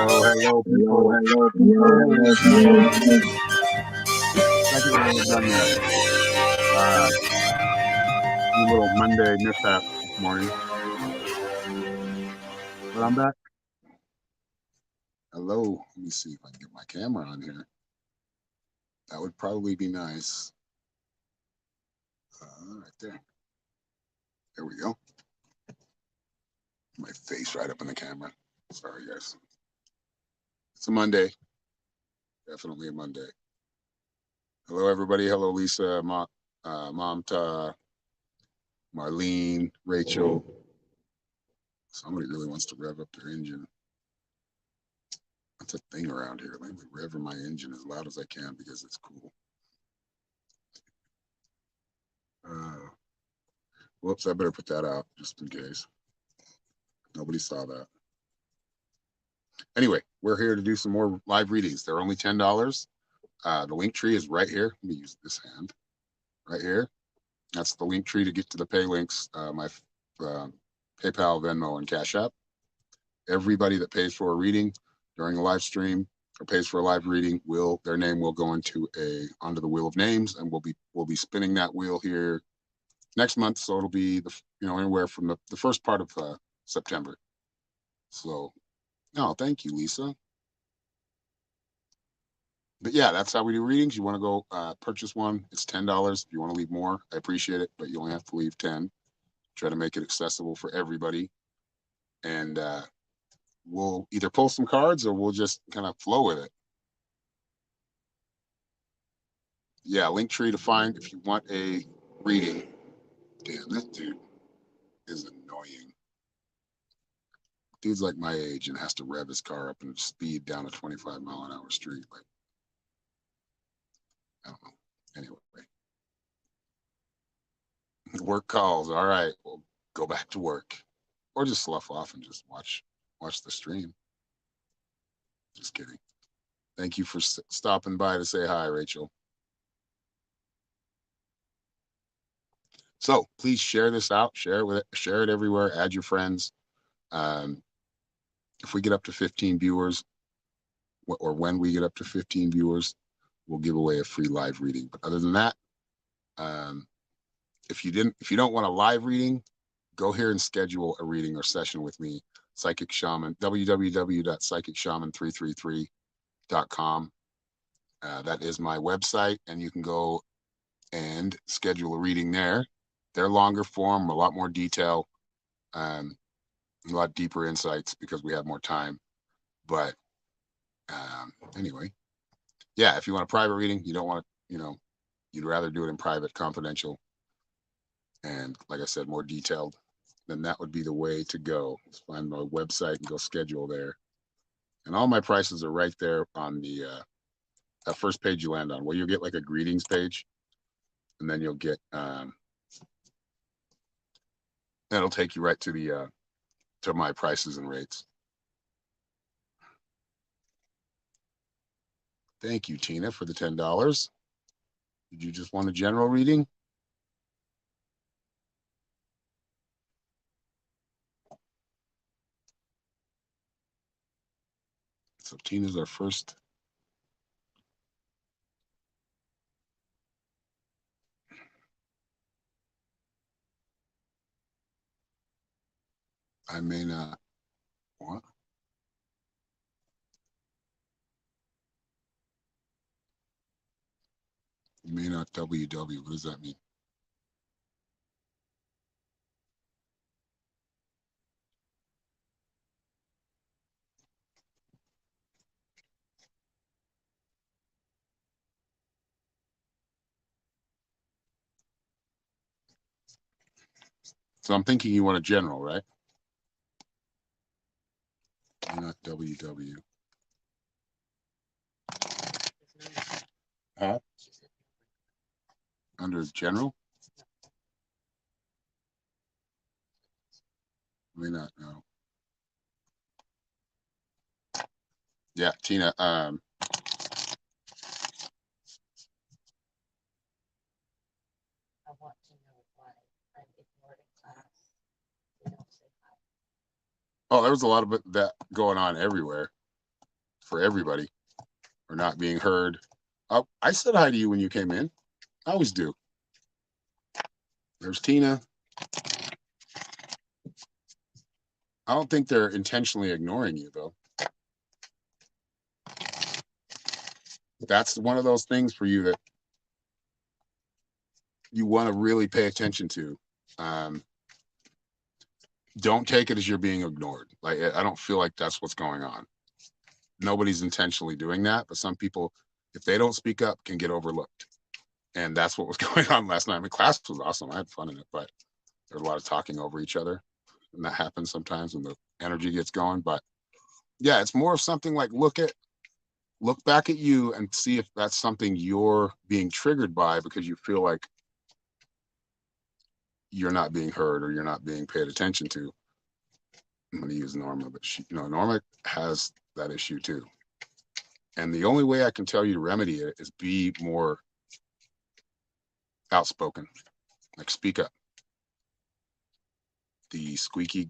Hello, people. Second one is done yet. Few little Monday mishaps this morning, but I'm back. Hello. Let me see if I can get my camera on here. That would probably be nice. Right there. There we go. My face right up in the camera. Sorry, guys. It's a Monday. Definitely a Monday. Hello, everybody. Hello, Lisa, Mamta, Marlene, Rachel. Somebody really wants to rev up their engine. That's a thing around here. Let me rev my engine as loud as I can because it's cool. Whoops, I better put that out just in case. Nobody saw that. Anyway, we're here to do some more live readings. They're only $10. The link tree is right here. Let me use this hand. Right here. That's the link tree to get to the pay links, my PayPal, Venmo, and Cash App. Everybody that pays for a reading during a live stream or pays for a live reading their name will go onto the wheel of names, and we'll be spinning that wheel here next month. So it'll be anywhere from the first part of September. So, no, thank you, Lisa. But yeah, that's how we do readings. You want to go purchase one, it's $10. If you want to leave more, I appreciate it, but you only have to leave 10. Try to make it accessible for everybody. And we'll either pull some cards or we'll just kind of flow with it. Yeah, Linktree to find if you want a reading. Damn, that dude is annoying. Dude's like my age and has to rev his car up and speed down a 25-mile-an-hour street. Like, I don't know. Anyway, work calls. All right, we'll go back to work, or just slough off and just watch the stream. Just kidding. Thank you for stopping by to say hi, Rachel. So please share this out, share it everywhere, add your friends. If we get up to 15 viewers, or when we get up to 15 viewers, we'll give away a free live reading. But other than that, if you don't want a live reading, go here and schedule a reading or session with me, Psychic Shaman, www.psychicshaman333.com. That is my website, and you can go and schedule a reading there. They're longer form, a lot more detail, a lot deeper insights because we have more time. But anyway, yeah, if you want a private reading, you don't want to, you'd rather do it in private, confidential, and like I said, more detailed, then that would be the way to go. Just find my website and go schedule there. And all my prices are right there on the that first page you land on. Well, you'll get like a greetings page, and then you'll get that'll take you right to the to my prices and rates. Thank you, Tina, for the $10. Did you just want a general reading? So Tina's our first. I may not. What? You may not WW. What does that mean? So I'm thinking you want a general, right? Not WW. Huh? Under general? May not know. Yeah, Tina. I want to know why I'm ignored in class. They don't say hi. Oh, there was a lot of that going on everywhere for everybody, or not being heard. I said hi to you when you came in. I always do. There's Tina. I don't think they're intentionally ignoring you, though. That's one of those things for you that you want to really pay attention to. Don't take it as you're being ignored. Like, I don't feel like that's what's going on. Nobody's intentionally doing that, but some people, if they don't speak up, can get overlooked. And that's what was going on last night. I mean, class was awesome. I had fun in it, but there was a lot of talking over each other. And that happens sometimes when the energy gets going. But yeah, it's more of something like look back at you and see if that's something you're being triggered by because you feel like you're not being heard or you're not being paid attention to. I'm going to use Norma, but Norma has that issue too. And the only way I can tell you to remedy it is be more outspoken, like speak up. The squeaky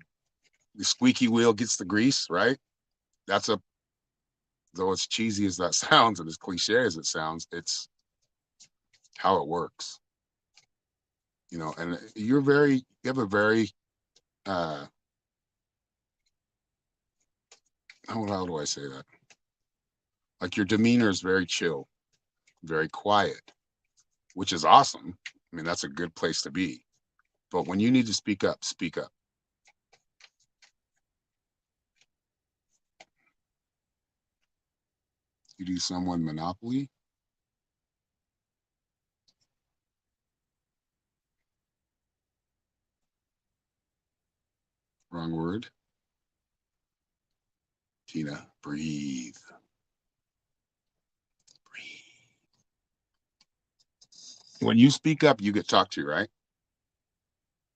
wheel gets the grease, right? Though as cheesy as that sounds and as cliche as it sounds, it's how it works. you know, and you have a very, how do I say that? Like your demeanor is very chill, very quiet, which is awesome. I mean, that's a good place to be. But when you need to speak up, speak up. You do someone Monopoly. Wrong word. Tina, breathe. Breathe. When you speak up, you get talked to, right?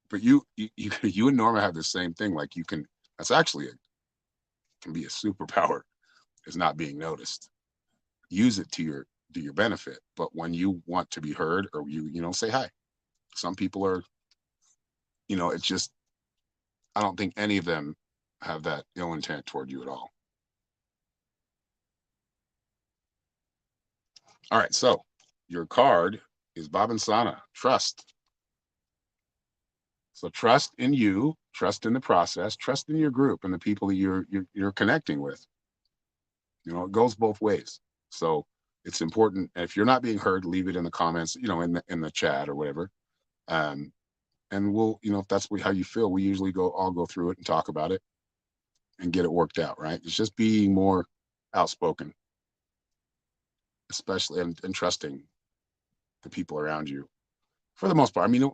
But you and Norma have the same thing. Like you can, that's actually can be a superpower, is not being noticed. Use it to your benefit. But when you want to be heard, or you know, say hi. Some people are, you know, it's just, I don't think any of them have that ill intent toward you at all. All right, so your card is Babensana, trust. So trust in you, trust in the process, trust in your group and the people that you're connecting with. You know, it goes both ways. So it's important. If you're not being heard, leave it in the comments, you know, in the chat or whatever. Um, and we'll, you know, if that's how you feel, we usually all go through it and talk about it and get it worked out. Right? It's just being more outspoken, especially and trusting the people around you for the most part. I mean,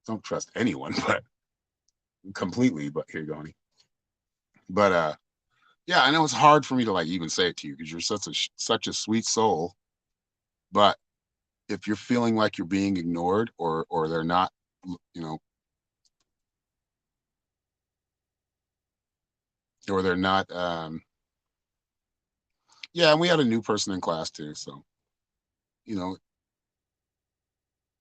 don't trust anyone, but completely. But here you go, honey. But yeah, I know it's hard for me to like even say it to you because you're such a sweet soul. But if you're feeling like you're being ignored or they're not, you know, or they're not, yeah, and we had a new person in class too, so you know,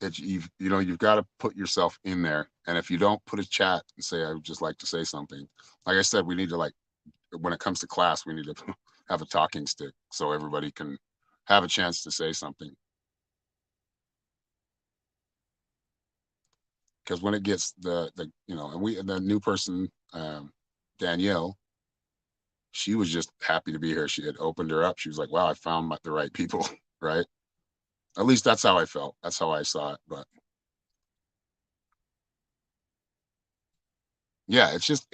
you've got to put yourself in there, and if you don't put a chat and say I would just like to say something, like I said, we need to like when it comes to class, we need to have a talking stick so everybody can have a chance to say something. Because when it gets the you know, and the new person, Danielle, she was just happy to be here. She had opened her up. She was like, "Wow, I found the right people." Right? At least that's how I felt. That's how I saw it. But yeah, it's just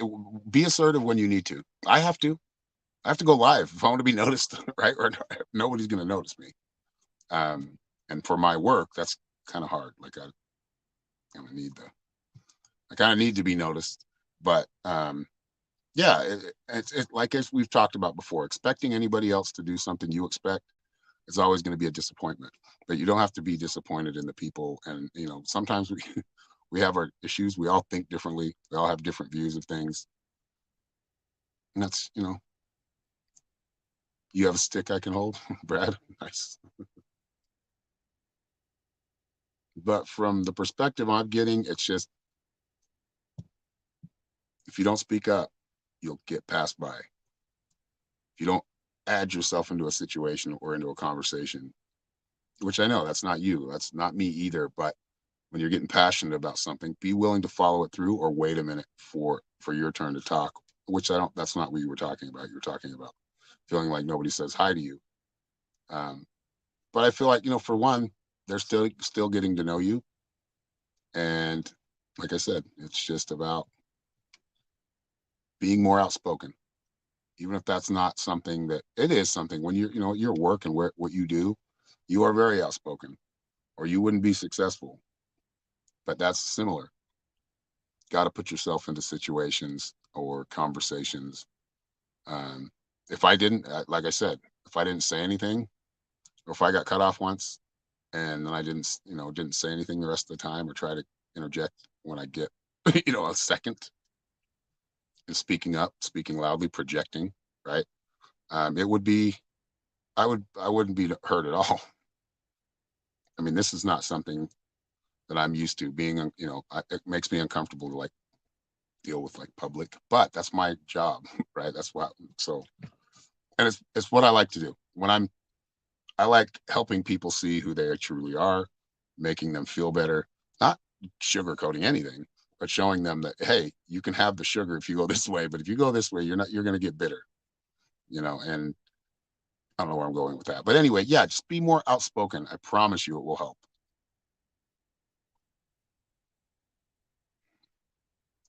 be assertive when you need to. I have to go live if I want to be noticed, right? Or nobody's going to notice me. And for my work, that's kind of hard. Like kind of need the, I kind of need to be noticed. But yeah, it's like as we've talked about before, expecting anybody else to do something you expect is always going to be a disappointment. But you don't have to be disappointed in the people. And you know, sometimes we we have our issues. We all think differently. We all have different views of things. And that's, you know, you have a stick I can hold, Brad. Nice. But from the perspective I'm getting, it's just if you don't speak up, you'll get passed by. If you don't add yourself into a situation or into a conversation, which I know that's not you, that's not me either. But when you're getting passionate about something, be willing to follow it through or wait a minute for your turn to talk. Which I don't. That's not what you were talking about. You were talking about feeling like nobody says hi to you. Um, but I feel like, you know, for one, they're still getting to know you, and like I said, it's just about being more outspoken, even if that's not something that it is something when you know your work and what you do, you are very outspoken, or you wouldn't be successful. But that's similar. Got to put yourself into situations or conversations. Um, if I didn't, like I said, if I didn't say anything, or if I got cut off once and then I didn't, you know, didn't say anything the rest of the time or try to interject when I get, you know, a second and speaking up, speaking loudly, projecting, right? It would be, I wouldn't be heard at all. I mean, this is not something that I'm used to being, you know, it makes me uncomfortable to like deal with like public, but that's my job, right? That's what, so, and it's what I like to do when I like helping people see who they truly are, making them feel better, not sugarcoating anything, but showing them that, hey, you can have the sugar if you go this way, but if you go this way, you're going to get bitter, and I don't know where I'm going with that. But anyway, yeah, just be more outspoken. I promise you it will help.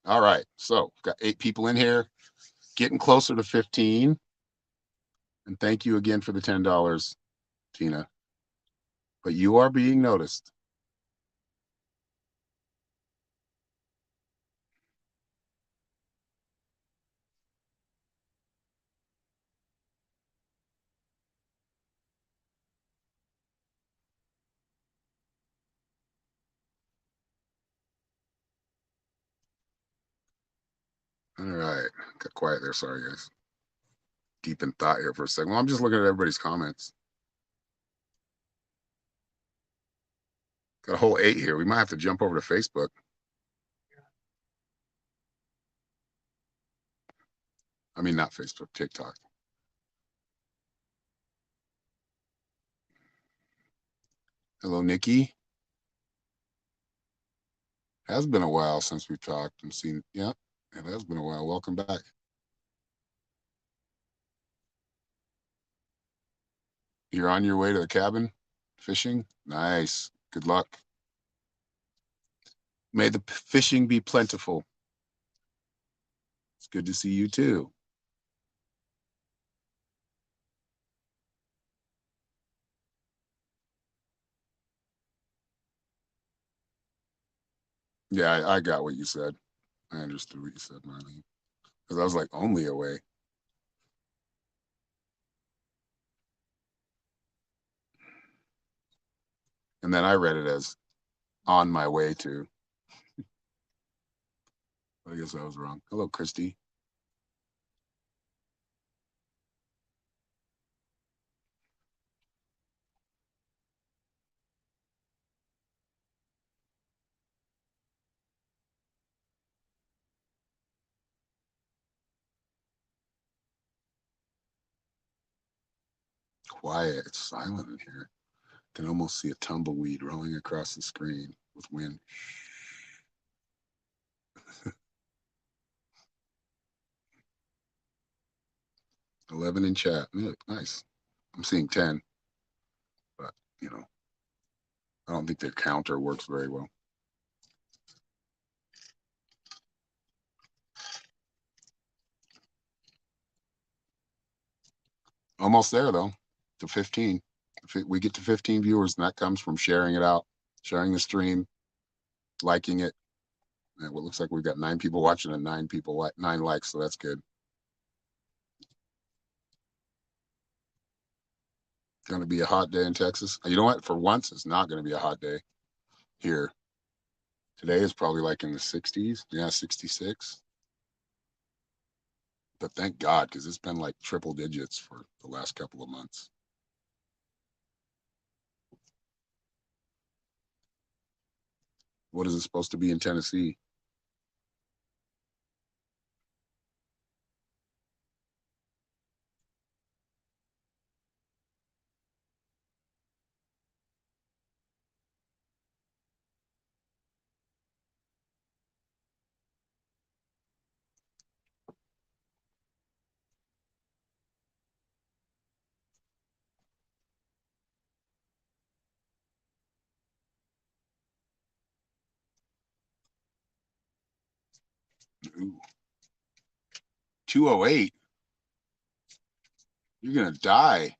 All right. So got 8 people in here, getting closer to 15. And thank you again for the $10, Tina. But you are being noticed. All right. Got quiet there. Sorry, guys. Deep in thought here for a second. Well, I'm just looking at everybody's comments. Got a whole 8 here. We might have to jump over to Facebook. I mean, not Facebook, TikTok. Hello, Nikki. Has been a while since we've talked and seen. Yeah, it has been a while. Welcome back. You're on your way to the cabin fishing? Nice. Good luck. May the fishing be plentiful. It's good to see you too. Yeah, I got what you said. I understood what you said, Marlene. Because I was like, only away. And then I read it as on my way to. I guess I was wrong. Hello, Christy. Quiet. It's silent in here. Can almost see a tumbleweed rolling across the screen with wind. 11 in chat. Nice. I'm seeing 10, but I don't think their counter works very well. Almost there though, to 15. If we get to 15 viewers, and that comes from sharing it out, sharing the stream, liking it. And it looks like we've got 9 people watching and 9 likes, so that's good. Going to be a hot day in Texas. You know what? For once, it's not going to be a hot day here. Today is probably like in the 60s. Yeah, 66. But thank God, because it's been like triple digits for the last couple of months. What is it supposed to be in Tennessee? Ooh. 208. You're going to die.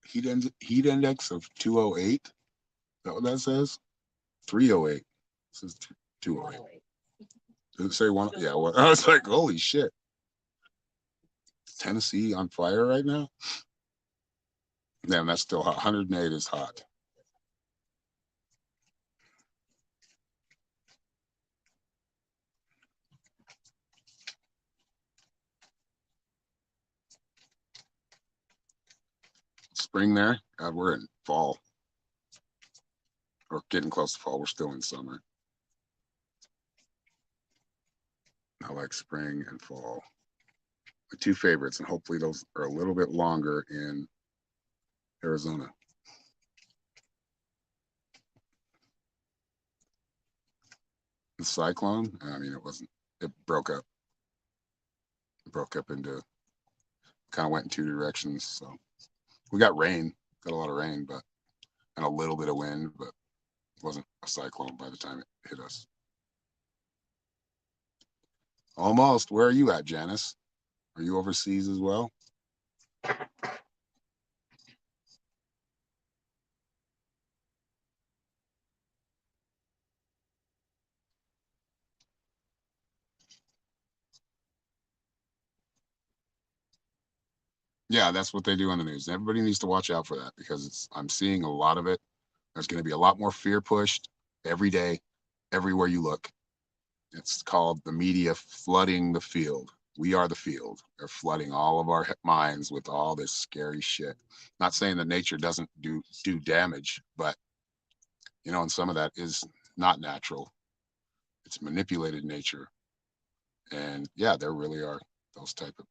Heat index of 208. Is that what that says? 308. It says 208. Does it say one? Yeah. Well, I was like, holy shit. Tennessee on fire right now? Damn, that's still hot. 108 is hot. Spring there? God, we're in fall. Or getting close to fall. We're still in summer. I like spring and fall. My 2 favorites, and hopefully those are a little bit longer in Arizona. The cyclone, I mean, it wasn't, it broke up. It broke up into, kind of went in two directions. So we got rain, got a lot of rain, but, and a little bit of wind, but it wasn't a cyclone by the time it hit us. Almost. Where are you at, Janice? Are you overseas as well? Yeah, that's what they do on the news. Everybody needs to watch out for that because I'm seeing a lot of it. There's going to be a lot more fear pushed every day, everywhere you look. It's called the media flooding the field. We are the field. They're flooding all of our minds with all this scary shit. Not saying that nature doesn't do damage, but and some of that is not natural. It's manipulated nature. And yeah, there really are those type of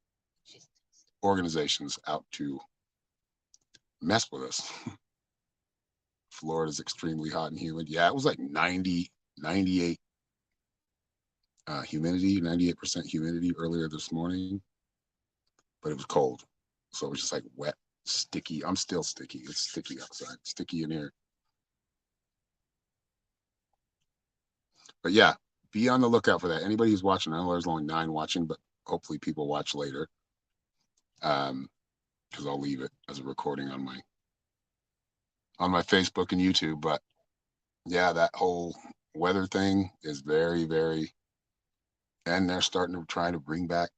organizations out to mess with us. Florida's extremely hot and humid. Yeah, it was like 90, 98 humidity, 98% humidity earlier this morning, but it was cold. So it was just like wet, sticky. I'm still sticky. It's sticky outside, sticky in here. But yeah, be on the lookout for that. Anybody who's watching, I know there's only 9 watching, but hopefully people watch later. Because I'll leave it as a recording on my Facebook and YouTube. But yeah, that whole weather thing is very, very, and they're starting to try to bring back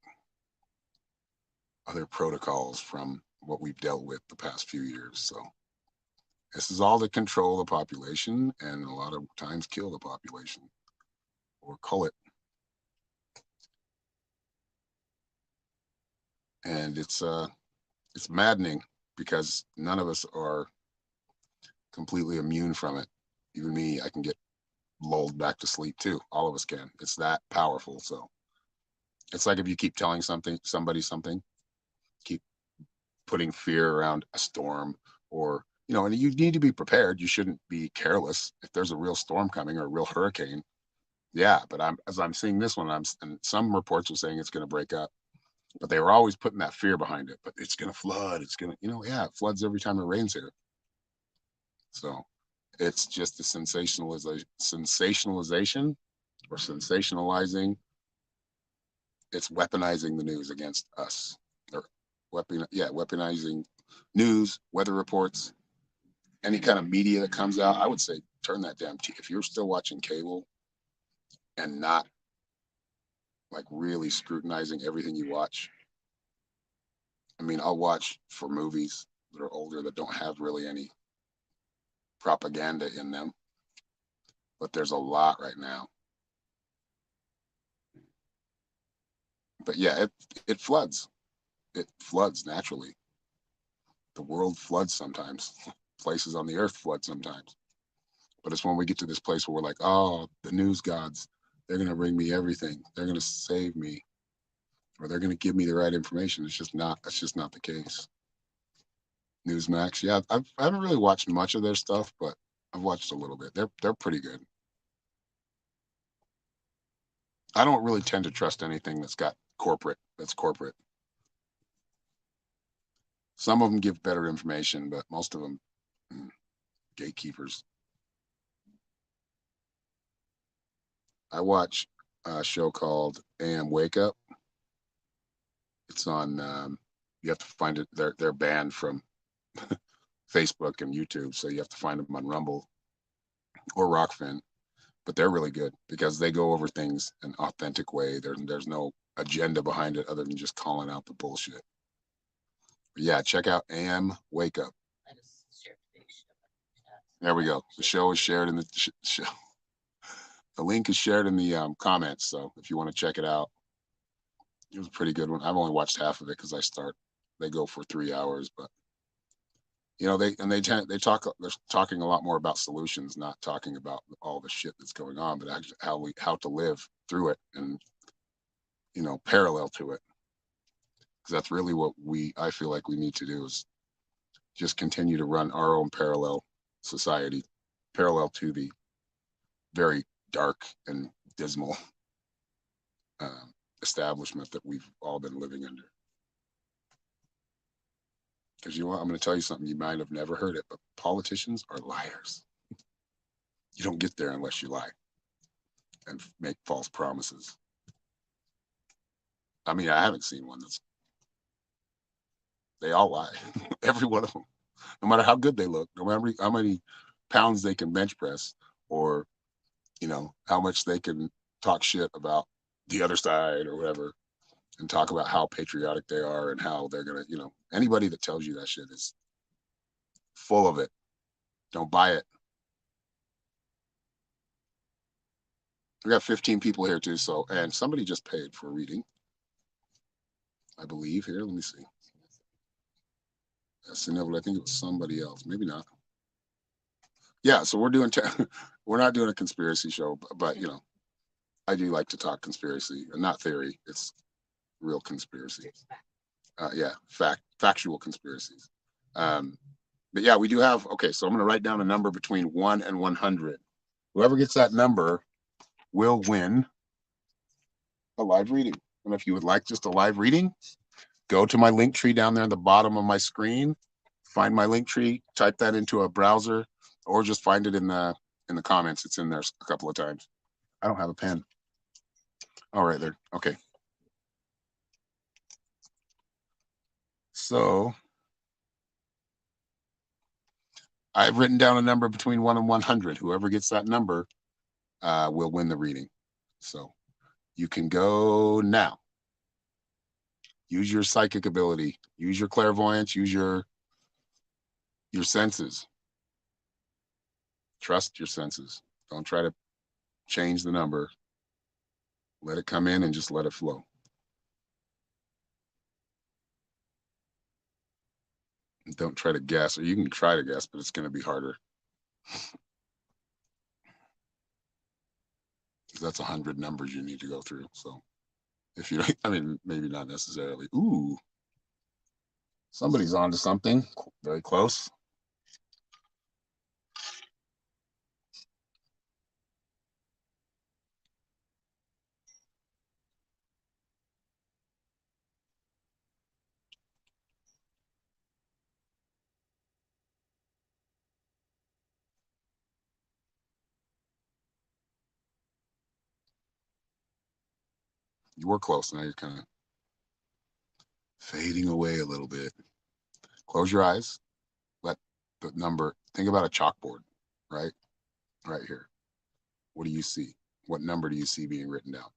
other protocols from what we've dealt with the past few years. So this is all to control the population and a lot of times kill the population or cull it. And it's maddening because none of us are completely immune from it. Even me, I can get lulled back to sleep too. All of us can. It's that powerful. So it's like if you keep telling somebody something, keep putting fear around a storm or, and you need to be prepared. You shouldn't be careless. If there's a real storm coming or a real hurricane, yeah, but as I'm seeing this one, and some reports are saying it's going to break up, but they were always putting that fear behind it. But it's going to flood. It's going to, yeah, it floods every time it rains here. So it's just the sensationalization or sensationalizing. It's weaponizing the news against us, or weaponizing news, weather reports, any kind of media that comes out. I would say turn that damn if you're still watching cable and not like really scrutinizing everything you watch. I mean, I'll watch for movies that are older that don't have really any propaganda in them, but there's a lot right now. But yeah, it floods. It floods naturally. The world floods sometimes. Places on the earth flood sometimes. But it's when we get to this place where we're like, oh, the news gods, they're going to bring me everything. They're going to save me, or they're going to give me the right information. That's just not the case. Newsmax, yeah, I haven't really watched much of their stuff, but I've watched a little bit. They're pretty good. I don't really tend to trust anything that's corporate. Some of them give better information, but most of them gatekeepers. I watch a show called AM Wake Up. It's on. You have to find it. They're banned from Facebook and YouTube, so you have to find them on Rumble or Rockfin. But they're really good because they go over things an authentic way. There's no agenda behind it other than just calling out the bullshit. But yeah, check out AM Wake Up. There we go. The show is shared in the show. The link is shared in the comments. So if you want to check it out, it was a pretty good one. I've only watched half of it because they go for 3 hours, but they're talking a lot more about solutions, not talking about all the shit that's going on, but actually how to live through it and parallel to it. Because that's really what I feel like we need to do is just continue to run our own parallel society, parallel to the very dark and dismal establishment that we've all been living under. Because you know what, I'm going to tell you something, you might have never heard it, but politicians are liars. You don't get there unless you lie and make false promises. I mean, I haven't seen one that's, they all lie. Every one of them, no matter how good they look, no matter how many pounds they can bench press, or, you know, how much they can talk shit about the other side or whatever, and talk about how patriotic they are and how they're going to, you know, anybody that tells you that shit is full of it. Don't buy it. We got 15 people here too, so, and somebody just paid for a reading, I believe. Here, let me see. I think it was somebody else, maybe not. Yeah, so we're doing we're not doing a conspiracy show, but you know, I do like to talk conspiracy, not theory. It's real conspiracy. Yeah, factual conspiracies. But yeah, we do have. Okay, so I'm going to write down a number between 1 and 100. Whoever gets that number will win a live reading. And if you would like just a live reading, go to my link tree down there at the bottom of my screen. Find my link tree, type that into a browser, or just find it in the comments. It's in there a couple of times. I don't have a pen. All right, there. Okay. So I've written down a number between 1 and 100. Whoever gets that number will win the reading. So you can go now. Use your psychic ability. Use your clairvoyance. Use your senses. Trust your senses. Don't try to change the number. Let it come in and just let it flow. Don't try to guess, or you can try to guess, but it's going to be harder. That's 100 numbers you need to go through. So if you don't, I mean, maybe not necessarily. Ooh, somebody's on to something. Very close. You were close. Now you're kind of fading away a little bit. Close your eyes. Let the number, think about a chalkboard, right? Right here. What do you see? What number do you see being written down?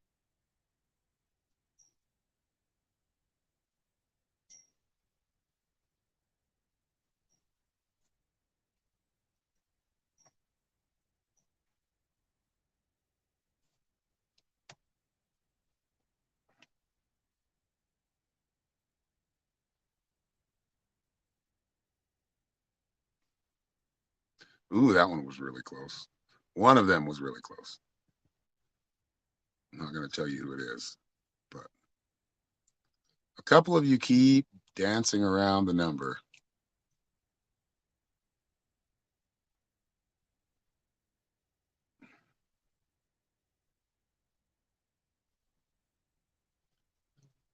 Ooh, that one was really close. One of them was really close. I'm not going to tell you who it is, but a couple of you keep dancing around the number.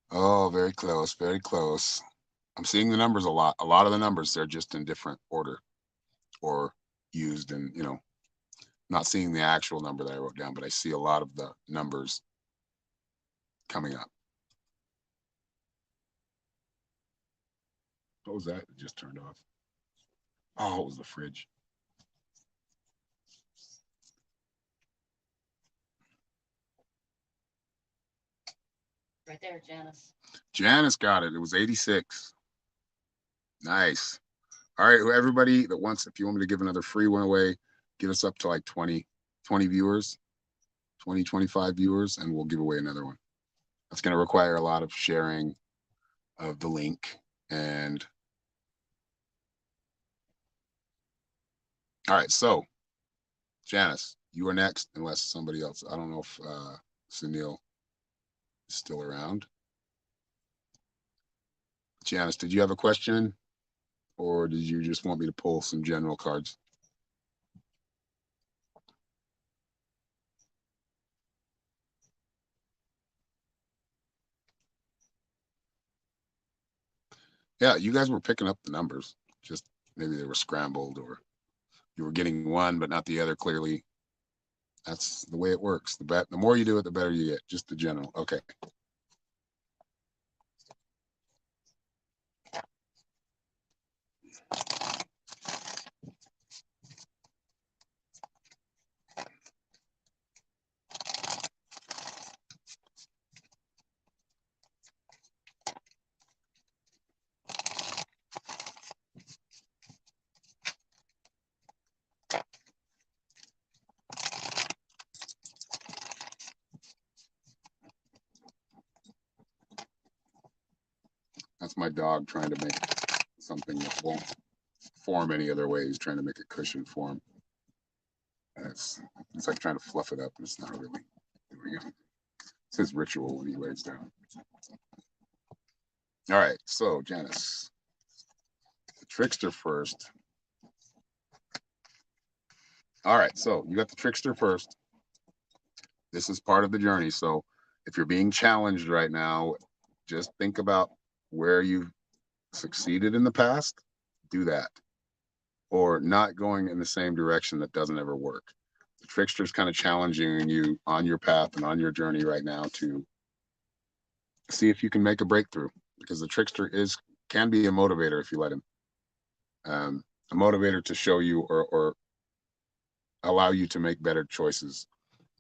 Oh, very close, very close. I'm seeing the numbers a lot. A lot of the numbers, they're just in different order or used in, you know, not seeing the actual number that I wrote down, but I see a lot of the numbers coming up. What was that? It just turned off. Oh, it was the fridge. Right there, Janice. Janice got it. It was 86. Nice. All right, everybody that wants, if you want me to give another free one away, get us up to like 20 viewers, 25 viewers, and we'll give away another one. That's going to require a lot of sharing of the link. And all right, so Janice, you are next, unless somebody else. I don't know if Sunil is still around. Janice, did you have a question, or did you just want me to pull some general cards? Yeah, you guys were picking up the numbers. Just maybe they were scrambled or you were getting one but not the other clearly. That's the way it works. The more you do it, the better you get. Just the general. Okay. That's my dog trying to make something that won't form any other way. He's trying to make a cushion form. It's like trying to fluff it up, and it's not really. Here we go. It's his ritual when he lays down. All right, so Janice, the trickster first. All right, so you got the trickster first. This is part of the journey. So if you're being challenged right now, just think about where you've succeeded in the past. Do that. Or not going in the same direction that doesn't ever work. The trickster is kind of challenging you on your path and on your journey right now to see if you can make a breakthrough because the trickster can be a motivator if you let him. A motivator to show you or allow you to make better choices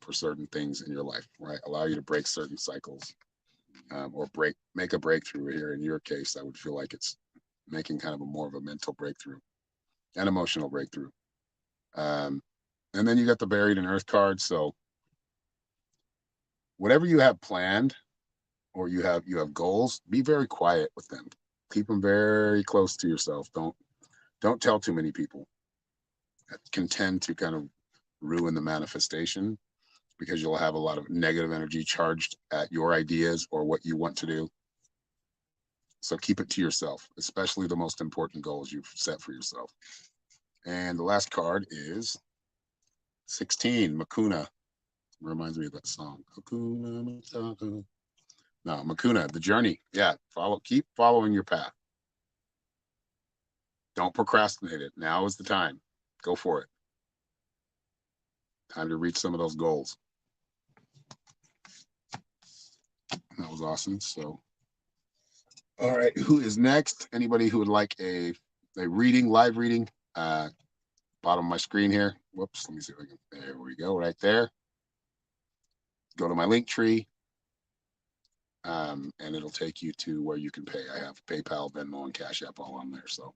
for certain things in your life, right? Allow you to break certain cycles or make a breakthrough here. In your case, I would feel like it's making kind of more of a mental breakthrough, an emotional breakthrough. And then you got the buried in earth card. So whatever you have planned or you have goals, be very quiet with them. Keep them very close to yourself. Don't tell too many people. That can tend to kind of ruin the manifestation because you'll have a lot of negative energy charged at your ideas or what you want to do. So keep it to yourself, especially the most important goals you've set for yourself. And the last card is 16, Makuna. Reminds me of that song. Hakuna Matata. No, Makuna, the journey. Yeah, keep following your path. Don't procrastinate it. Now is the time. Go for it. Time to reach some of those goals. That was awesome. So, all right, who is next? Anybody who would like a live reading? Bottom of my screen here. Whoops, let me see if I can. There we go, right there. Go to my link tree, and it'll take you to where you can pay. I have PayPal, Venmo, and Cash App all on there. So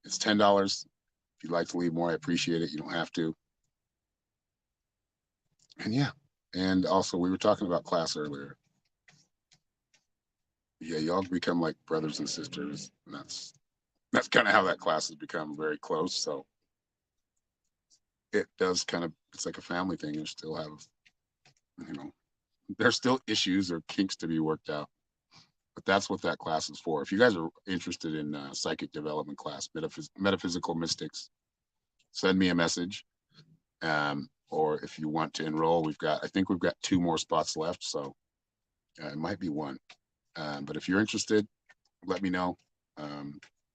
it's $10. If you'd like to leave more, I appreciate it. You don't have to. And yeah, and also we were talking about class earlier. Yeah, y'all become like brothers and sisters, and that's kind of how that class has become very close. So it does it's like a family thing. You still have, you know, there's still issues or kinks to be worked out, but that's what that class is for. If you guys are interested in psychic development class, metaphysical mystics, send me a message. Or if you want to enroll, I think we've got 2 more spots left, so it might be 1. But if you're interested, let me know.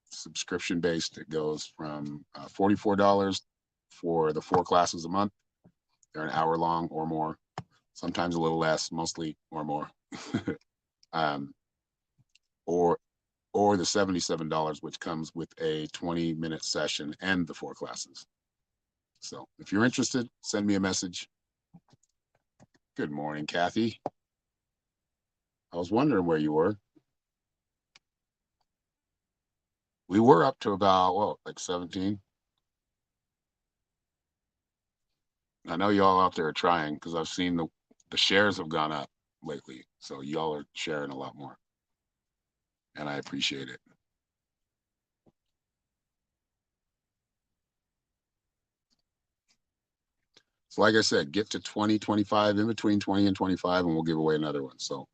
Subscription based, it goes from $44 for the 4 classes a month. They're an hour long or more, sometimes a little less, mostly or more. or the $77, which comes with a 20-minute session and the 4 classes. So if you're interested, send me a message. Good morning, Kathy. I was wondering where you were. We were up to about, like 17. I know y'all out there are trying because I've seen the shares have gone up lately. So y'all are sharing a lot more. And I appreciate it. So like I said, get to 20, 25, in between 20 and 25, and we'll give away another one. So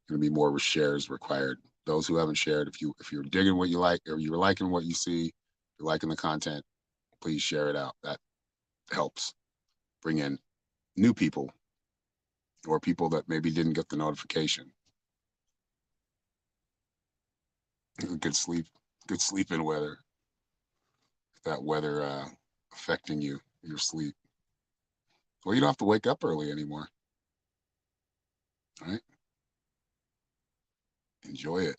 going to be more with shares required. Those who haven't shared, if you're digging what you like or you're liking what you see, you're liking the content, please share it out. That helps bring in new people or people that maybe didn't get the notification. Good sleep, good sleeping weather. That weather affecting you, your sleep. Well, you don't have to wake up early anymore, right? Enjoy it.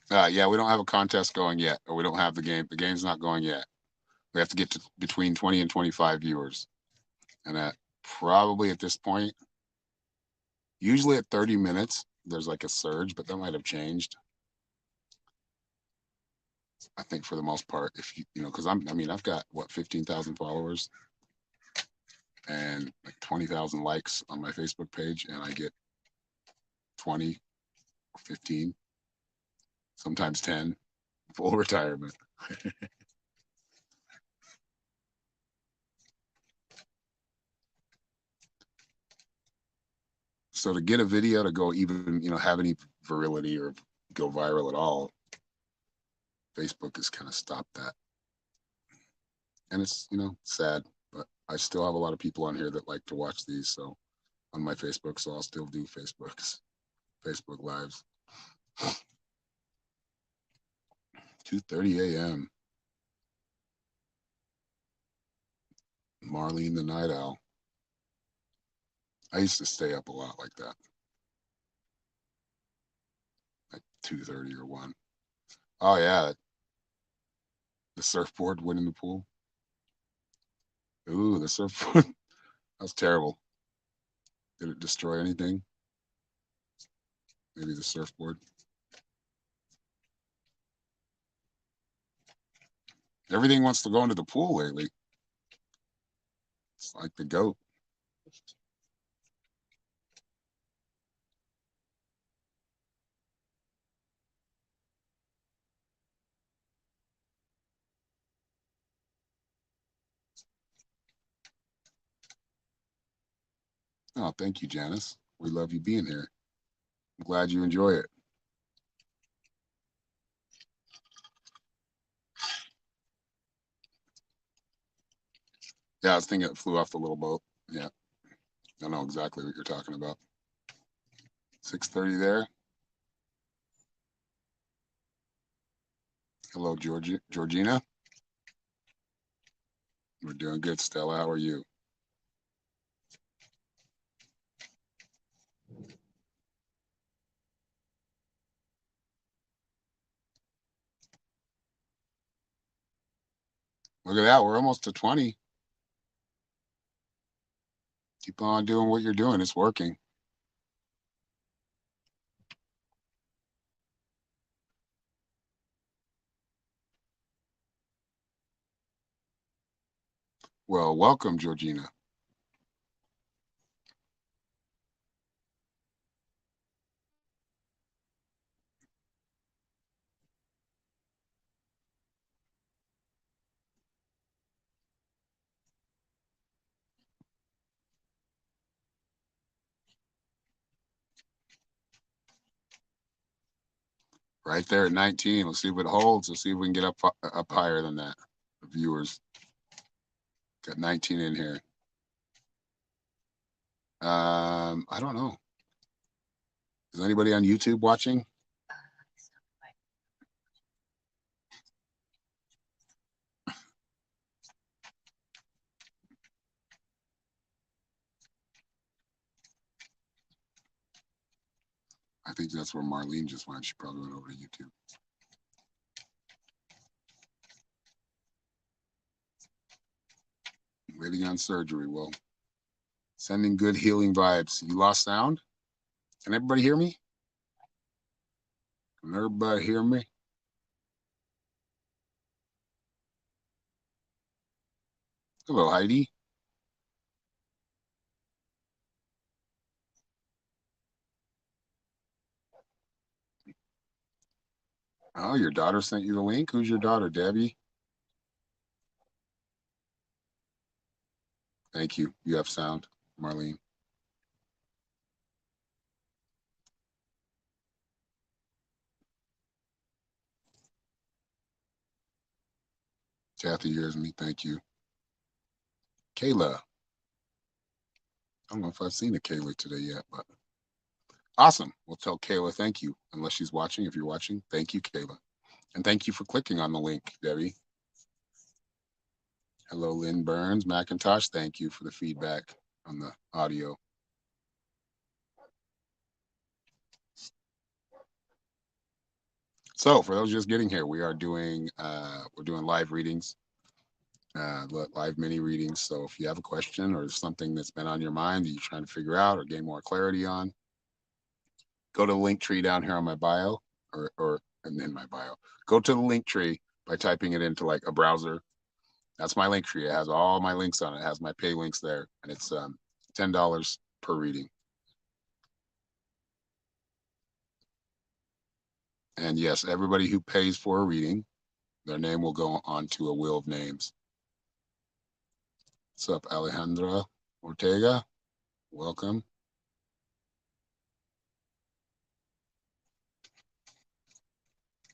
Yeah, we don't have a contest going yet, or we don't have the game. The game's not going yet. We have to get to between 20 and 25 viewers, and probably at this point, usually at 30 minutes, there's like a surge, but that might have changed. I think for the most part, if you know, because I mean, I've got what 15,000 followers and like 20,000 likes on my Facebook page, and I get 20 or 15, sometimes 10, full retirement. So to get a video to go even, have any virility or go viral at all, Facebook has kind of stopped that. And it's, sad, but I still have a lot of people on here that like to watch these. So on my Facebook, so I'll still do Facebook lives. 2:30 a.m. Marlene the Night Owl. I used to stay up a lot like that, like 2:30 or 1. Oh yeah, the surfboard went in the pool. Ooh, the surfboard. That's terrible. Did it destroy anything? Maybe the surfboard. Everything wants to go into the pool lately. It's like the goat. Oh, thank you, Janice. We love you being here. I'm glad you enjoy it. Yeah, I was thinking it flew off the little boat. Yeah, I know exactly what you're talking about. 6:30 there. Hello, Georgina. We're doing good, Stella. How are you? Look at that. We're almost to 20. Keep on doing what you're doing. It's working. Well, welcome, Georgina. Right there at 19. Let's see if it holds. Let's see if we can get up higher than that. The viewers got 19 in here. I don't know. Is anybody on YouTube watching? I think that's where Marlene just went. She probably went over to YouTube. Waiting on surgery. Well, sending good healing vibes. You lost sound? Can everybody hear me? Can everybody hear me? Hello, Heidi. Oh, your daughter sent you the link? Who's your daughter, Debbie? Thank you. You have sound, Marlene. Kathy hears me. Thank you. Kayla. I don't know if I've seen a Kayla today yet, but awesome. We'll tell Kayla thank you, unless she's watching. If you're watching, thank you, Kayla. And thank you for clicking on the link, Debbie. Hello, Lynn Burns, Macintosh. Thank you for the feedback on the audio. So for those just getting here, we're doing live readings, live mini readings. So if you have a question or something that's been on your mind that you're trying to figure out or gain more clarity on, go to the link tree down here on my bio or in my bio. Go to the link tree by typing it into like a browser. That's my link tree. It has all my links on it. It has my pay links there, and it's $10 per reading. And yes, everybody who pays for a reading, their name will go onto a wheel of names. What's up, Alejandra Ortega? Welcome.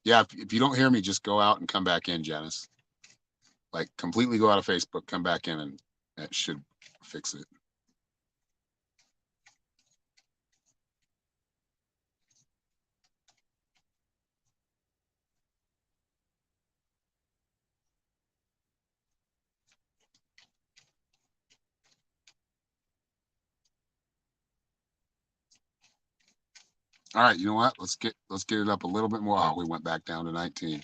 Yeah, if you don't hear me, just go out and come back in, Janice. Like completely go out of Facebook, come back in, and that should fix it. All right, you know what? Let's get it up a little bit more. Oh, we went back down to 19.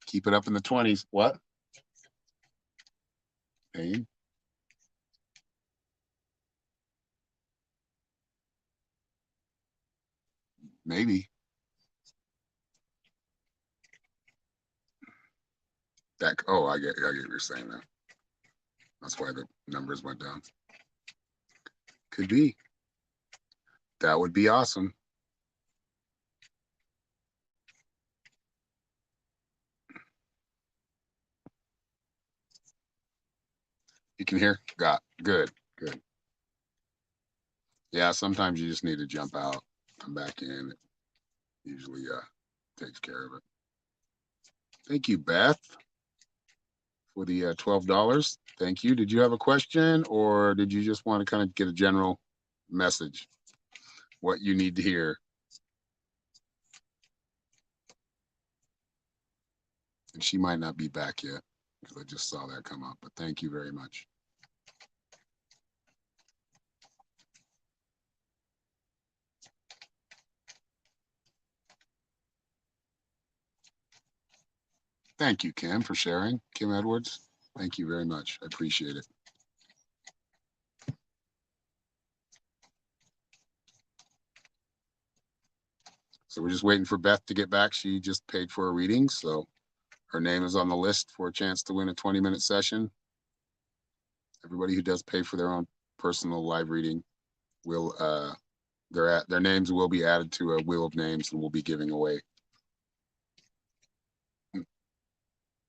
Keep it up in the 20s. What? Pain? Maybe. That I get what you're saying now. That's why the numbers went down. Could be. That would be awesome. You can hear? Got good. Yeah, sometimes you just need to jump out, come back in. It usually takes care of it. Thank you, Beth, for the $12. Thank you. Did you have a question or did you just want to kind of get a general message? What you need to hear? And she might not be back yet because I just saw that come up, but thank you very much. Thank you, Kim, for sharing. Kim Edwards, thank you very much. I appreciate it. So we're just waiting for Beth to get back. She just paid for a reading, so her name is on the list for a chance to win a 20-minute session. Everybody who does pay for their own personal live reading will their names will be added to a wheel of names, and we'll be giving away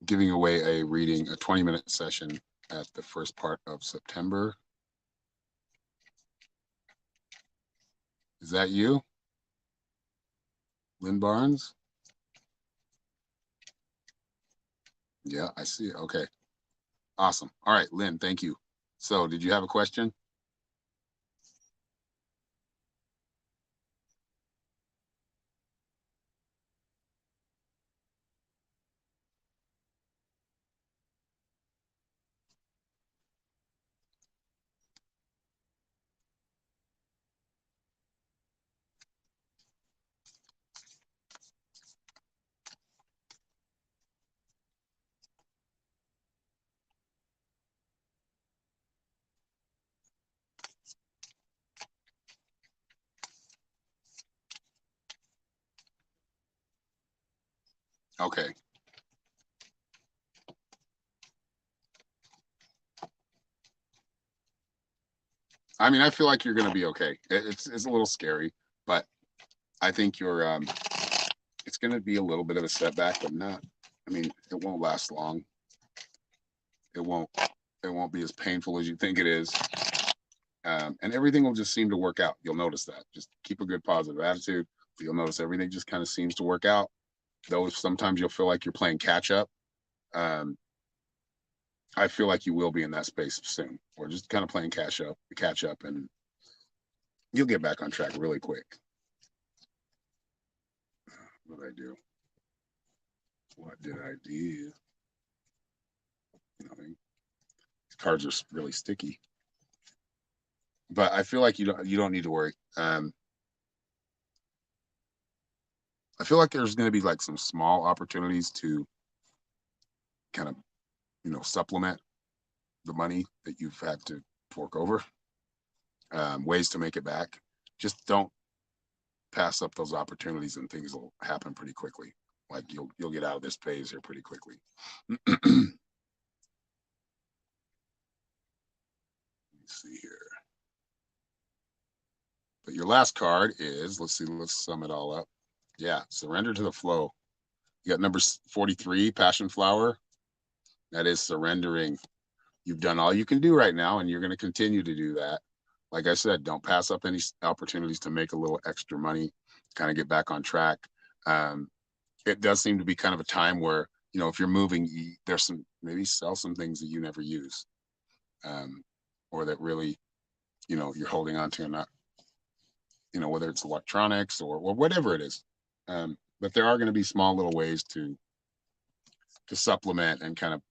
a reading, a 20-minute session at the first part of September. Is that you, Lynn Barnes? Yeah, I see it. Okay. Awesome. All right, Lynn, thank you. So did you have a question? Okay. I mean, I feel like you're going to be okay. It's a little scary, but I think it's going to be a little bit of a setback, but not, I mean, it won't last long. It won't be as painful as you think it is. And everything will just seem to work out. You'll notice that. Just keep a good positive attitude. You'll notice everything just kind of seems to work out. Though sometimes you'll feel like you're playing catch up. I feel like you will be in that space soon. Or just kind of playing catch up, and you'll get back on track really quick. What did I do? What did I do? Nothing. These cards are really sticky. But I feel like you don't need to worry. I feel like there's going to be like some small opportunities to kind of, supplement the money that you've had to fork over. Ways to make it back. Just don't pass up those opportunities, and things will happen pretty quickly. Like you'll get out of this phase here pretty quickly. Let me see here. But your last card is, let's sum it all up. Yeah, surrender to the flow. You got number 43, Passion Flower. That is surrendering. You've done all you can do right now, and you're going to continue to do that. Like I said, don't pass up any opportunities to make a little extra money, kind of get back on track. It does seem to be kind of a time where, if you're moving, there's maybe sell some things that you never use, or that really, you're holding on to, and not, whether it's electronics or whatever it is. But there are going to be small little ways to supplement and kind of,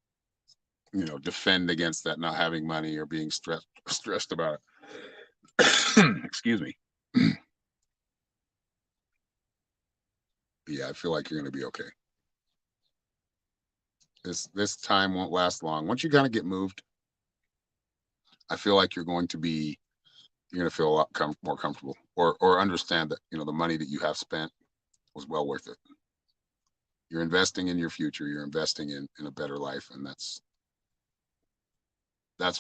defend against that not having money or being stressed about it. Excuse me. Yeah, I feel like you're going to be okay. This time won't last long. Once you kind of get moved, I feel like you're going to feel a lot more comfortable, or understand that, the money that you have spent was well worth it. You're investing in your future. You're investing in a better life, and that's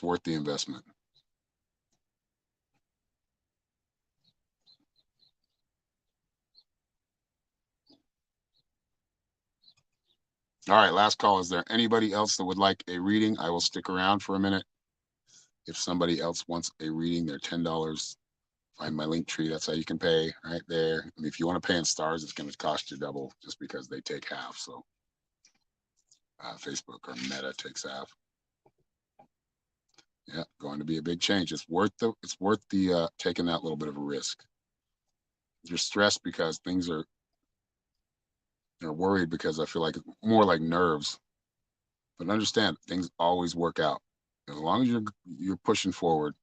worth the investment. All right, last call. Is there anybody else that would like a reading? I will stick around for a minute. If somebody else wants a reading, they're $10. Find my link tree. That's how you can pay right there. I mean, if you want to pay in stars, it's going to cost you double, just because they take half. So Facebook or Meta takes half. Yeah, going to be a big change. It's worth the taking that little bit of a risk. You're stressed because things are, you're worried because I feel like it's more like nerves. But understand, things always work out as long as you're pushing forward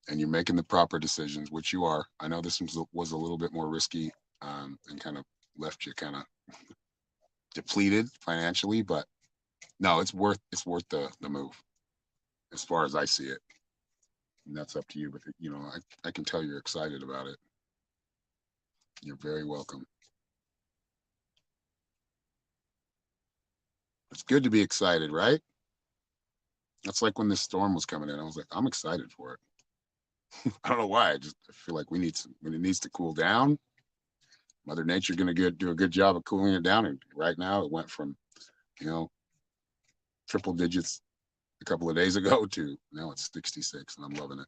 and you're making the proper decisions, which you are. I know this was a little bit more risky, and kind of left you kind of depleted financially, but no, it's worth the move, as far as I see it. And that's up to you. But I can tell you're excited about it. You're very welcome. It's good to be excited, right? That's like when this storm was coming in. I was like, I'm excited for it. I don't know why. I feel like when it needs to cool down, Mother Nature going to do a good job of cooling it down. And right now, it went from, triple digits a couple of days ago to now it's 66, and I'm loving it.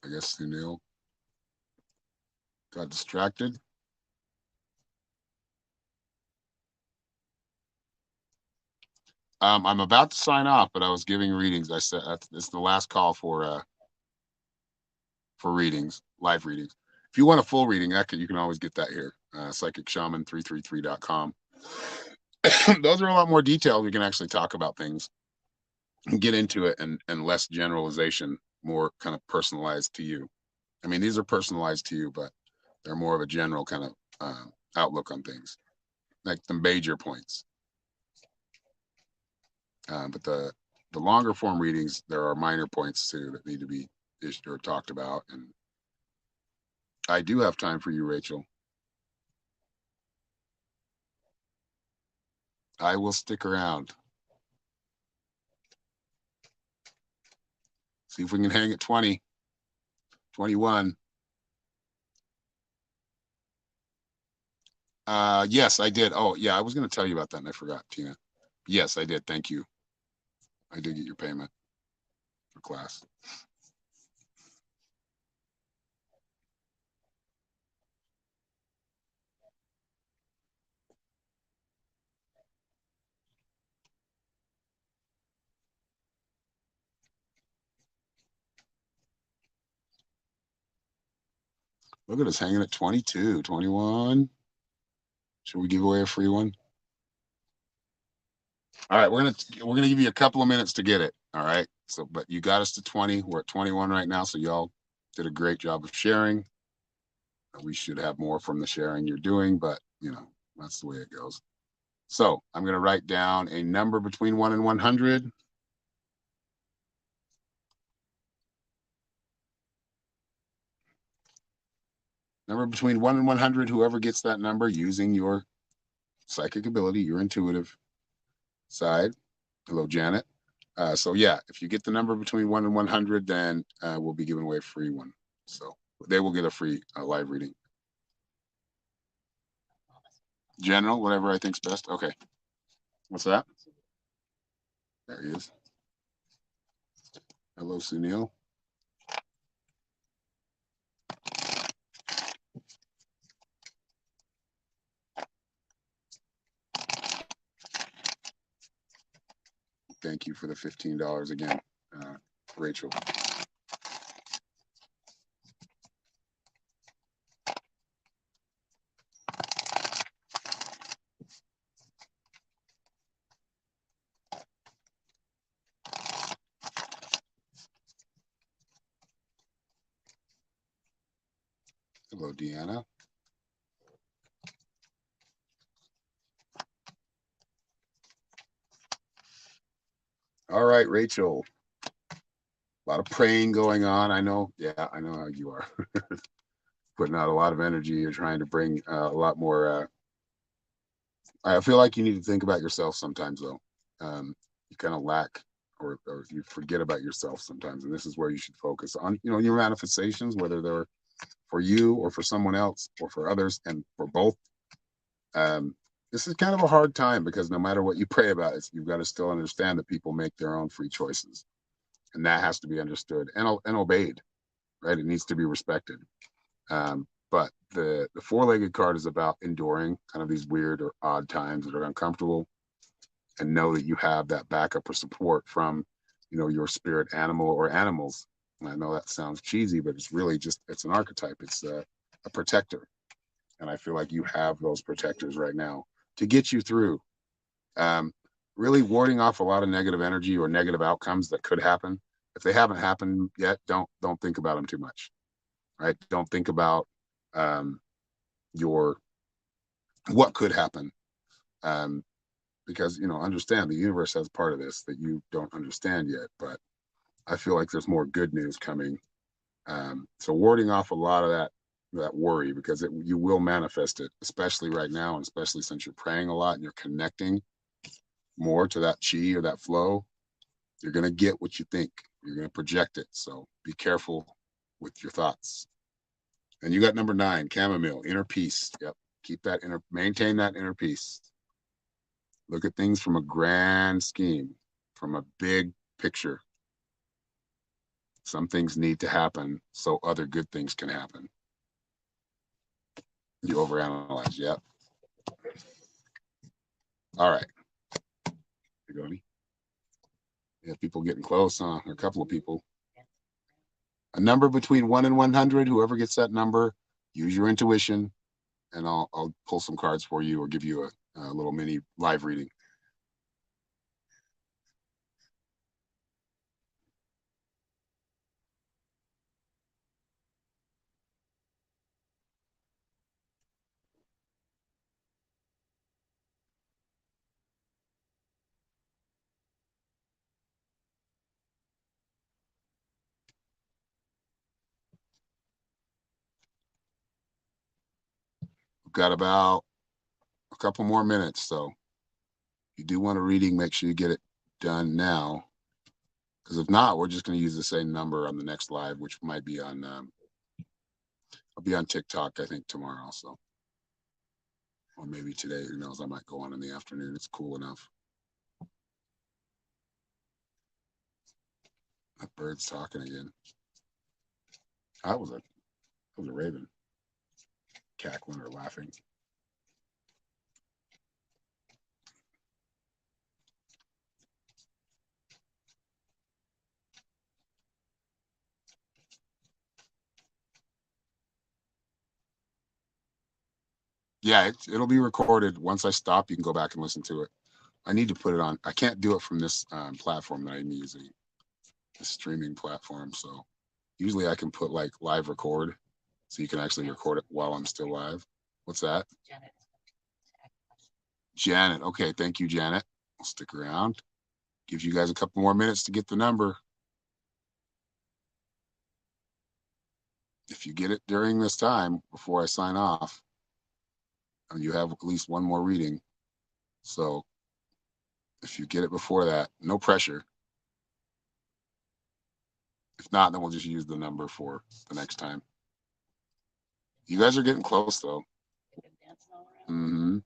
I guess Sunil got distracted. I'm about to sign off, but I was giving readings. I said it's the last call for readings, live readings. If you want a full reading, you can always get that here. PsychicShaman333.com. Those are a lot more detailed. We can actually talk about things and get into it, and less generalization, more kind of personalized to you. I mean, these are personalized to you, but they're more of a general kind of outlook on things, like the major points. But the longer form readings, there are minor points too that need to be issued or talked about. And I do have time for you, Rachel. I will stick around. See if we can hang at 20, 21. Yes, I did. Oh, yeah, I was going to tell you about that, and I forgot, Tina. Yes, I did. Thank you. I did get your payment for class. Look at us hanging at 22, 21. Should we give away a free one? All right, we're gonna give you a couple of minutes to get it. All right. So, but you got us to 20. We're at 21 right now. So y'all did a great job of sharing. We should have more from the sharing you're doing, but that's the way it goes. So I'm gonna write down a number between 1 and 100. Number between 1 and 100. Whoever gets that number using your psychic ability, your intuitive side. Hello, Janet. So yeah, if you get the number between 1 and 100, then we'll be giving away a free one. So they will get a free live reading. General, whatever I think's best. Okay. What's that? There he is. Hello, Sunil. Thank you for the $15 again, Rachel. Hello, Deanna. All right, Rachel. A lot of praying going on. I know. Yeah, I know how you are. Putting out a lot of energy. You're trying to bring a lot more. I feel like you need to think about yourself sometimes, though. You kind of lack or you forget about yourself sometimes. And this is where you should focus on, your manifestations, whether they're for you or for someone else or for others and for both. This is kind of a hard time because no matter what you pray about, you've got to still understand that people make their own free choices. And that has to be understood and obeyed, right? It needs to be respected. But the four-legged card is about enduring kind of these weird or odd times that are uncomfortable, and know that you have that backup or support from, your spirit animal or animals. And I know that sounds cheesy, but it's an archetype. It's a protector. And I feel like you have those protectors right now to get you through. Um, really warding off a lot of negative energy or negative outcomes that could happen. If they haven't happened yet, don't think about them too much, right? Don't think about your what could happen, because understand the universe has part of this that you don't understand yet. But I feel like there's more good news coming. So warding off a lot of that worry, because you will manifest it, especially right now, and especially since you're praying a lot and you're connecting more to that chi or that flow. You're going to get what you think. You're going to project it. So be careful with your thoughts. And you got number 9, chamomile, inner peace. Yep. Maintain that inner peace. Look at things from a grand scheme, from a big picture. Some things need to happen so other good things can happen. You overanalyze. Yep. All right. You go, yeah, people getting close, huh? A couple of people. A number between 1 and 100. Whoever gets that number, use your intuition, and I'll pull some cards for you or give you a little mini live reading. We've got about a couple more minutes, so if you do want a reading, make sure you get it done now. Because if not, we're just going to use the same number on the next live, which might be on. I'll be on TikTok, I think, tomorrow. So, or maybe today. Who knows? I might go on in the afternoon. It's cool enough. That bird's talking again. That was a raven, cackling or laughing. Yeah, it'll be recorded. Once I stop, you can go back and listen to it. I need to put it on. I can't do it from this platform that I'm using, the streaming platform. So usually I can put like live record, so you can actually record it while I'm still live. What's that? Janet. Janet. Okay, thank you, Janet. I'll stick around. Give you guys a couple more minutes to get the number. If you get it during this time before I sign off, you have at least one more reading. So if you get it before that, no pressure. If not, then we'll just use the number for the next time. You guys are getting close though. Mm-hmm.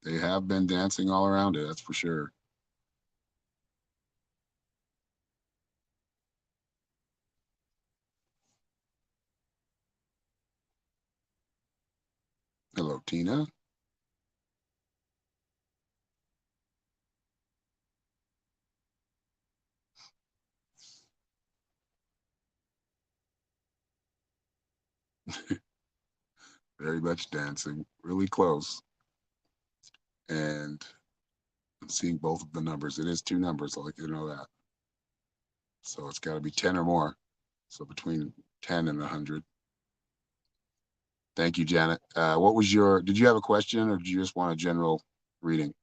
They have been dancing all around it, that's for sure. Hello, Tina. Very much dancing, really close. And I'm seeing both of the numbers. It is two numbers, I'll let you know that. So it's got to be 10 or more. So between 10 and 100. Thank you, Janet. What was did you have a question or did you just want a general reading?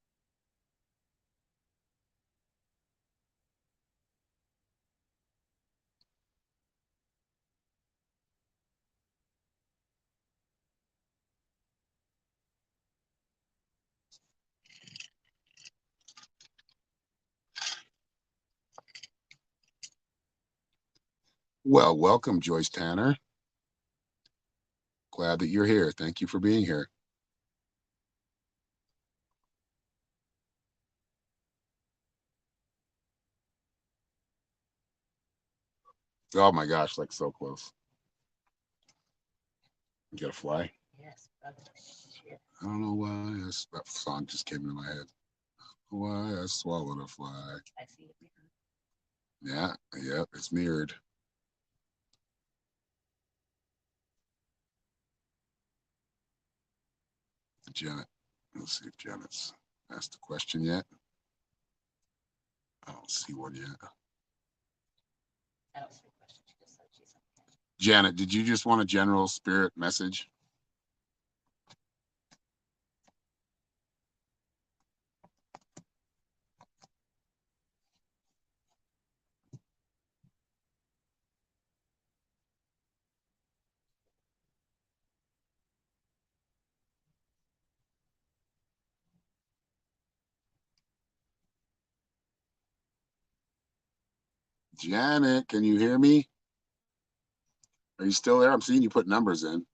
Well, welcome, Joyce Tanner. Glad that you're here. Thank you for being here. Oh my gosh, like so close. You gotta fly. Yes, I don't know why that song just came into my head. Why I swallowed a fly. I see it. Yeah, yep, it's mirrored. Janet. Let's see if Janet's asked the question yet. I don't see one yet. I don't see a question. She just said she's okay. Janet, did you just want a general spirit message? Janet, can you hear me? Are you still there? I'm seeing you put numbers in.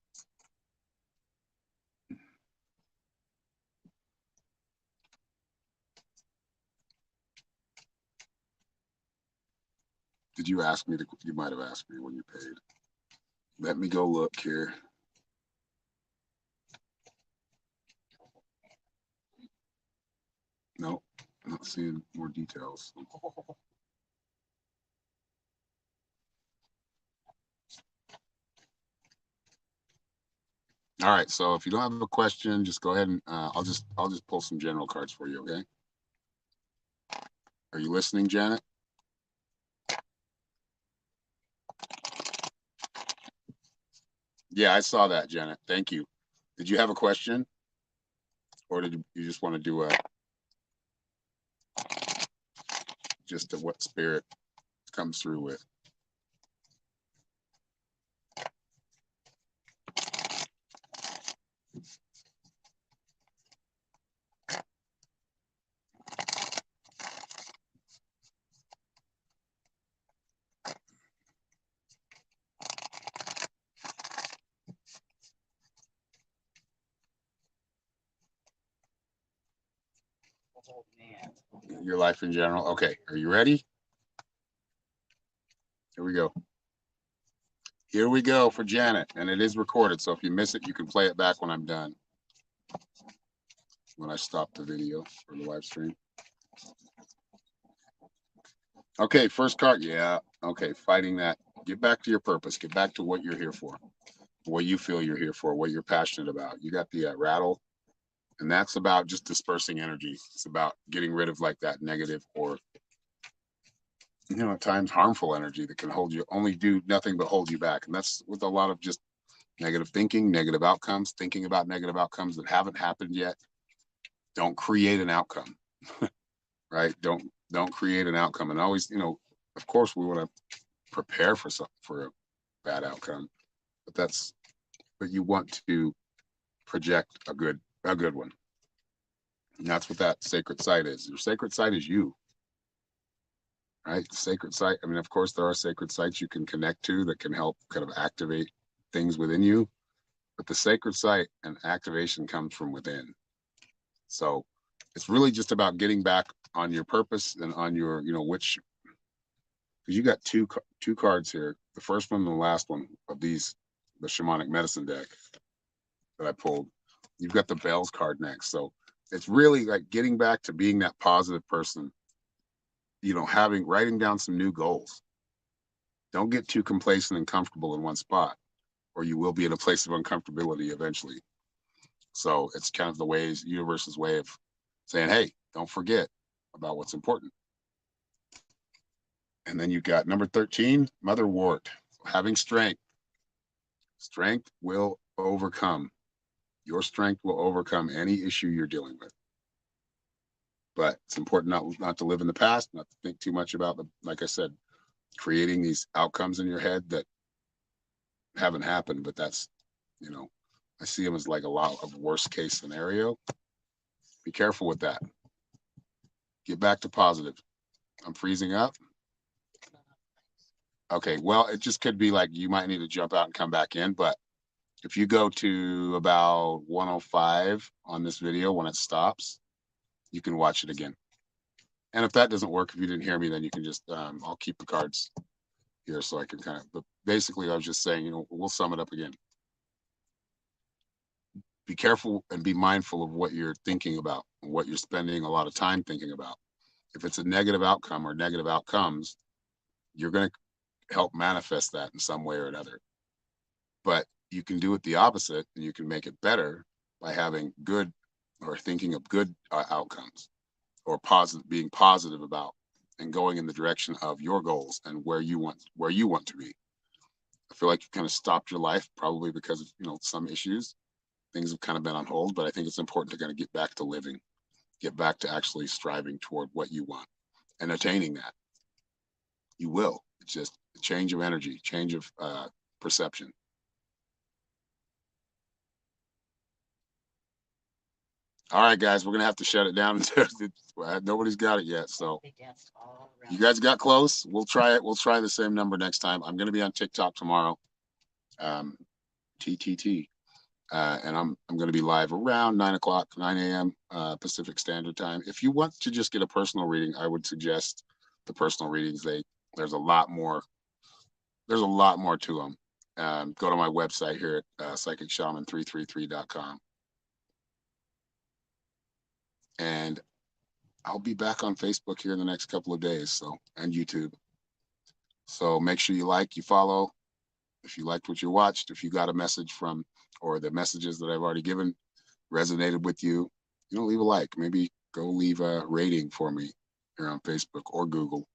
Did you ask me? You might have asked me when you paid. Let me go look here. No, I'm not seeing more details. All right, so if you don't have a question, just go ahead and I'll just pull some general cards for you, okay? Are you listening, Janet? Yeah, I saw that, Janet. Thank you. Did you have a question? Or did you just want to do just what spirit comes through with? Oh, man. Your life in general. Okay, are you ready? Here we go. Here we go for Janet, and it is recorded, so if you miss it, you can play it back when I'm done. When I stop the video or the live stream. Okay, first card. Yeah. Okay, fighting that. Get back to your purpose. Get back to what you're here for, what you feel you're here for, what you're passionate about. You got the rattle, and that's about just dispersing energy. It's about getting rid of like that negative or, at times harmful energy that can hold you, only do nothing but hold you back. And that's with a lot of just negative thinking, negative outcomes, thinking about negative outcomes that haven't happened yet. Don't create an outcome, right? Don't create an outcome. And always, of course, we want to prepare for a bad outcome, but you want to project a good one. And that's what that sacred site is. Your sacred site is you, right? Sacred site. I mean, of course, there are sacred sites you can connect to that can help kind of activate things within you, but the sacred site and activation comes from within. So it's really just about getting back on your purpose and on your, which, because you got two cards here. The first one and the last one of these, the shamanic medicine deck that I pulled. You've got the bells card next. So it's really like getting back to being that positive person, writing down some new goals. Don't get too complacent and comfortable in one spot, or you will be in a place of uncomfortability eventually. So it's kind of the universe's way of saying, hey, don't forget about what's important. And then you got number 13, Mother Wart, having strength. Strength will overcome. Your strength will overcome any issue you're dealing with. But it's important not to live in the past, not to think too much about like I said, creating these outcomes in your head that haven't happened. But that's, I see them as like a lot of worst case scenario. Be careful with that. Get back to positive. I'm freezing up. Okay, well, it just could be like you might need to jump out and come back in, but if you go to about 105 on this video when it stops, you can watch it again. And if that doesn't work, if you didn't hear me, then you can just, I'll keep the cards here so I can but basically I was just saying, we'll sum it up again. Be careful and be mindful of what you're thinking about and what you're spending a lot of time thinking about. If it's a negative outcome or negative outcomes, you're going to help manifest that in some way or another. But you can do it the opposite, and you can make it better by having good or thinking of good outcomes, or being positive about and going in the direction of your goals and where you want to be. I feel like you kind of stopped your life probably because of some issues. Things have kind of been on hold, but I think it's important to kind of get back to living, get back to actually striving toward what you want and attaining that. You will. It's just a change of energy, change of perception. All right, guys, we're gonna have to shut it down. Nobody's got it yet, so you guys got close. We'll try it. We'll try the same number next time. I'm gonna be on TikTok tomorrow, TTT, and I'm gonna be live around 9 a.m. Pacific Standard Time. If you want to just get a personal reading, I would suggest the personal readings. There's a lot more. There's a lot more to them. Go to my website here at psychicshaman333.com. And I'll be back on Facebook here in the next couple of days, and YouTube. So make sure you follow. If you liked what you watched, if you got a message or the messages that I've already given resonated with you, leave a like. Maybe go leave a rating for me here on Facebook or Google.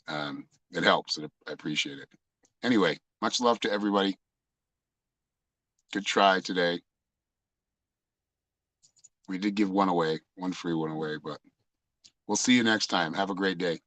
It helps, and I appreciate it. Anyway, much love to everybody. Good try today. We did give one free one away, but we'll see you next time. Have a great day.